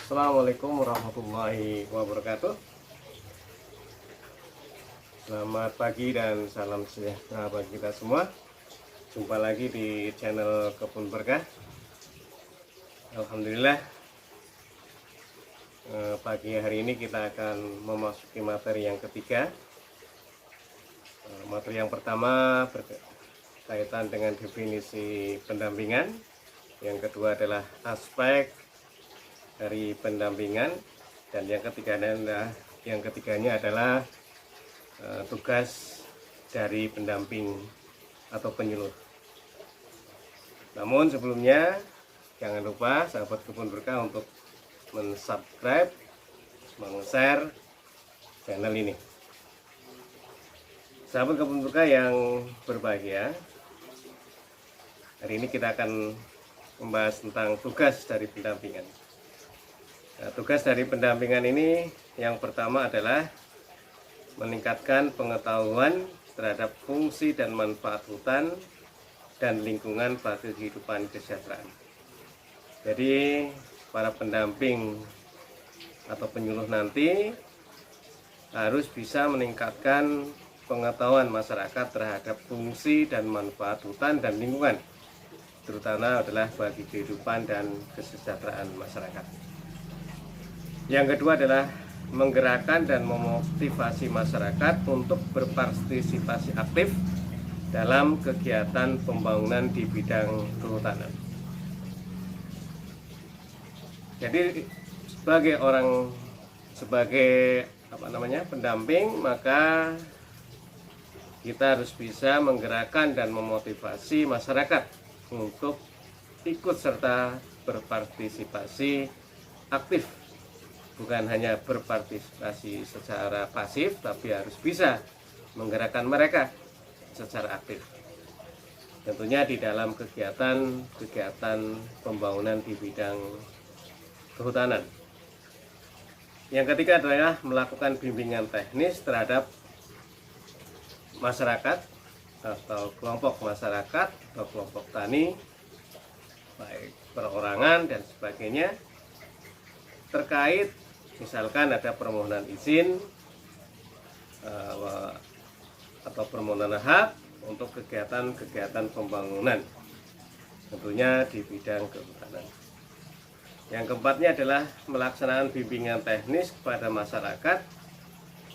Assalamualaikum warahmatullahi wabarakatuh. Selamat pagi dan salam sejahtera bagi kita semua. Jumpa lagi di channel Kebun Berkah. Alhamdulillah, pagi hari ini kita akan memasuki materi yang ketiga. Materi yang pertama berkaitan dengan definisi pendampingan. Yang kedua adalah aspek dari pendampingan, dan yang ketiganya adalah tugas dari pendamping atau penyuluh. Namun sebelumnya jangan lupa sahabat Kebun Berkah untuk mensubscribe, share channel ini. Sahabat Kebun Berkah yang berbahagia, hari ini kita akan membahas tentang tugas dari pendampingan. Nah, tugas dari pendampingan ini yang pertama adalah meningkatkan pengetahuan terhadap fungsi dan manfaat hutan dan lingkungan bagi kehidupan kesejahteraan. Jadi para pendamping atau penyuluh nanti harus bisa meningkatkan pengetahuan masyarakat terhadap fungsi dan manfaat hutan dan lingkungan, terutama adalah bagi kehidupan dan kesejahteraan masyarakat. Yang kedua adalah menggerakkan dan memotivasi masyarakat untuk berpartisipasi aktif dalam kegiatan pembangunan di bidang kehutanan. Jadi sebagai pendamping, maka kita harus bisa menggerakkan dan memotivasi masyarakat untuk ikut serta berpartisipasi aktif. Bukan hanya berpartisipasi secara pasif, tapi harus bisa menggerakkan mereka secara aktif. Tentunya di dalam kegiatan pembangunan di bidang kehutanan. Yang ketiga adalah melakukan bimbingan teknis terhadap masyarakat atau kelompok masyarakat atau kelompok tani, baik perorangan dan sebagainya, terkait misalkan ada permohonan izin atau permohonan hak untuk kegiatan pembangunan, tentunya di bidang kehutanan. Yang keempatnya adalah melaksanakan bimbingan teknis kepada masyarakat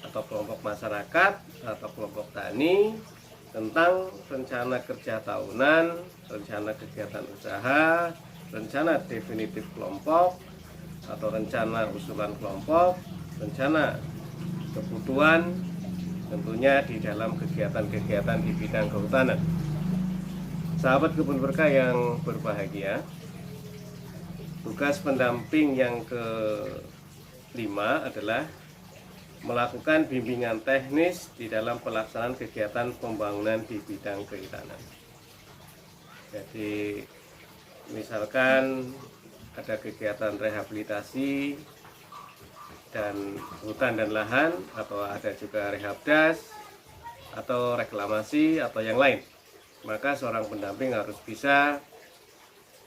atau kelompok masyarakat atau kelompok tani tentang rencana kerja tahunan, rencana kegiatan usaha, rencana definitif kelompok atau rencana usulan kelompok, rencana kebutuhan, tentunya di dalam kegiatan-kegiatan di bidang kehutanan. Sahabat Kebun Berkah yang berbahagia, tugas pendamping yang kelima adalah melakukan bimbingan teknis di dalam pelaksanaan kegiatan pembangunan di bidang kehutanan. Jadi misalkan ada kegiatan rehabilitasi dan hutan dan lahan, atau ada juga rehabdas atau reklamasi atau yang lain, maka seorang pendamping harus bisa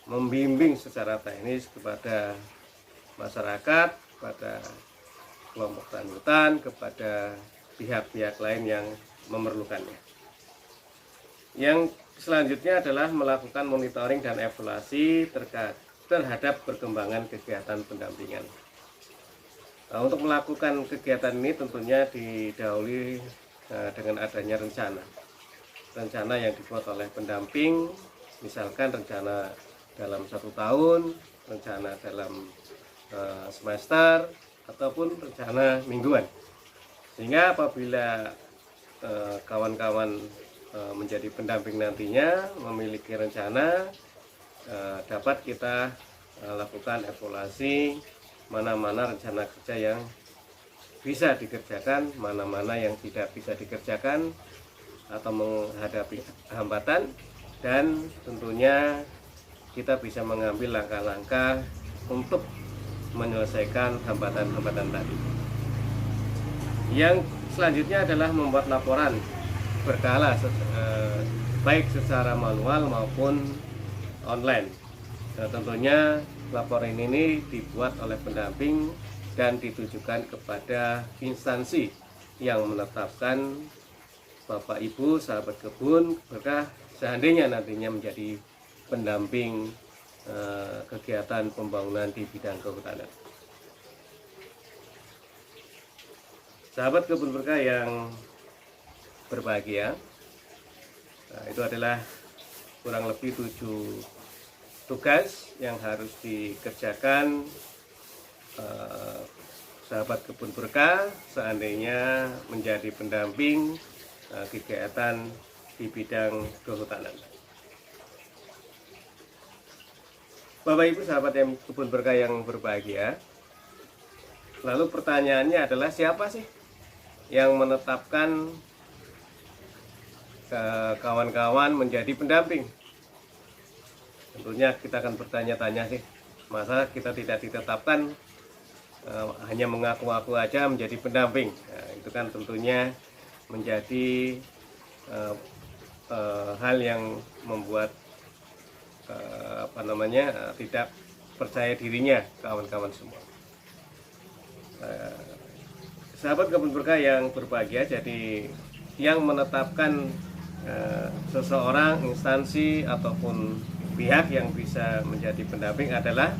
membimbing secara teknis kepada masyarakat, kepada kelompok tani hutan, kepada pihak-pihak lain yang memerlukannya. Yang selanjutnya adalah melakukan monitoring dan evaluasi terhadap perkembangan kegiatan pendampingan. Nah, untuk melakukan kegiatan ini tentunya didahului dengan adanya rencana yang dibuat oleh pendamping, misalkan rencana dalam 1 tahun, rencana dalam semester, ataupun rencana mingguan. Sehingga apabila kawan-kawan menjadi pendamping nantinya memiliki rencana, dapat kita lakukan evaluasi mana-mana rencana kerja yang bisa dikerjakan, mana-mana yang tidak bisa dikerjakan atau menghadapi hambatan, dan tentunya kita bisa mengambil langkah-langkah untuk menyelesaikan hambatan-hambatan tadi. Yang selanjutnya adalah membuat laporan berkala, baik secara manual maupun online. Nah, tentunya laporan ini dibuat oleh pendamping dan ditujukan kepada instansi yang menetapkan Bapak Ibu sahabat kebun berkah seandainya nantinya menjadi pendamping kegiatan pembangunan di bidang kehutanan. Sahabat kebun berkah yang berbahagia, itu adalah kurang lebih 7 tugas yang harus dikerjakan sahabat kebun berkah seandainya menjadi pendamping kegiatan di bidang kehutanan. Bapak Ibu sahabat yang kebun berkah yang berbahagia, lalu pertanyaannya adalah siapa sih yang menetapkan kawan-kawan menjadi pendamping? Tentunya kita akan bertanya-tanya sih, masa kita tidak ditetapkan, hanya mengaku-ngaku aja menjadi pendamping. Nah, itu kan tentunya menjadi hal yang membuat tidak percaya dirinya kawan-kawan semua. Sahabat kebun berkah yang berbahagia, jadi yang menetapkan seseorang, instansi ataupun pihak yang bisa menjadi pendamping adalah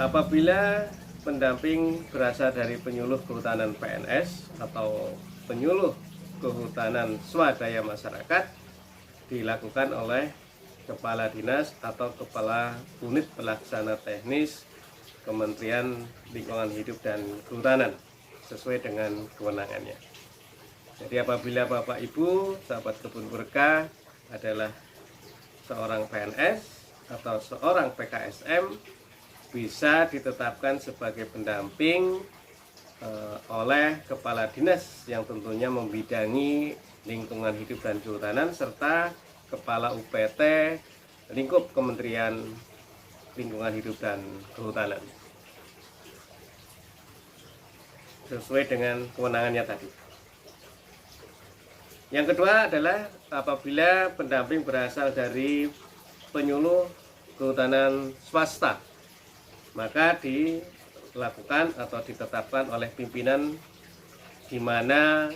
apabila pendamping berasal dari penyuluh kehutanan PNS atau penyuluh kehutanan swadaya masyarakat dilakukan oleh kepala dinas atau kepala unit pelaksana teknis Kementerian Lingkungan Hidup dan Kehutanan sesuai dengan kewenangannya. Jadi apabila Bapak Ibu sahabat kebun berkah adalah seorang PNS atau seorang PKSM, bisa ditetapkan sebagai pendamping oleh kepala dinas yang tentunya membidangi lingkungan hidup dan kehutanan serta kepala UPT lingkup Kementerian Lingkungan Hidup dan Kehutanan sesuai dengan kewenangannya tadi. Yang kedua adalah apabila pendamping berasal dari penyuluh kehutanan swasta, maka dilakukan atau ditetapkan oleh pimpinan di mana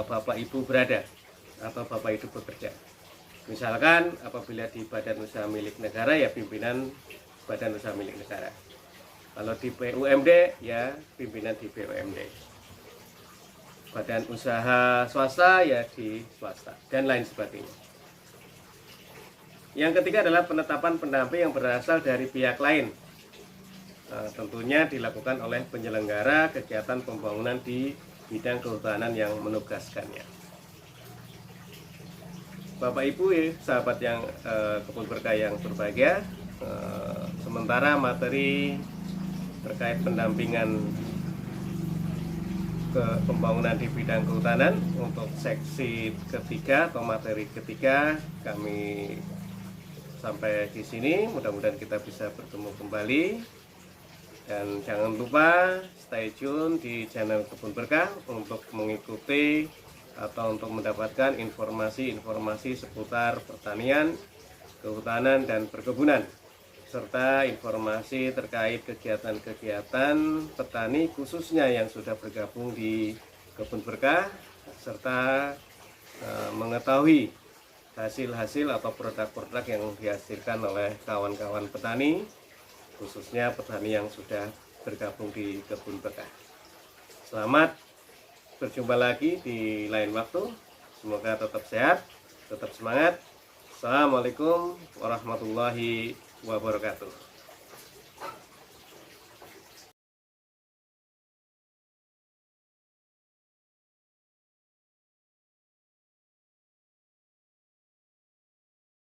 Bapak Ibu berada atau Bapak Ibu bekerja. Misalkan apabila di badan usaha milik negara ya pimpinan badan usaha milik negara. Kalau di BUMD ya pimpinan di BUMD. Badan usaha swasta ya di swasta dan lain sebagainya. Yang ketiga adalah penetapan pendamping yang berasal dari pihak lain. Tentunya dilakukan oleh penyelenggara kegiatan pembangunan di bidang kehutanan yang menugaskannya. Bapak Ibu sahabat yang kebun berkah yang berbahagia, sementara materi terkait pendampingan ke pembangunan di bidang kehutanan untuk seksi ketiga atau materi ketiga kami sampai di sini. Mudah-mudahan kita bisa bertemu kembali dan jangan lupa stay tune di channel Kebun Berkah untuk mengikuti atau untuk mendapatkan informasi-informasi seputar pertanian, kehutanan dan perkebunan serta informasi terkait kegiatan-kegiatan petani khususnya yang sudah bergabung di Kebun Berkah serta mengetahui hasil-hasil atau produk-produk yang dihasilkan oleh kawan-kawan petani khususnya petani yang sudah bergabung di Kebun Berkah. Selamat berjumpa lagi di lain waktu. Semoga tetap sehat, tetap semangat. Assalamualaikum warahmatullahi wabarakatuh.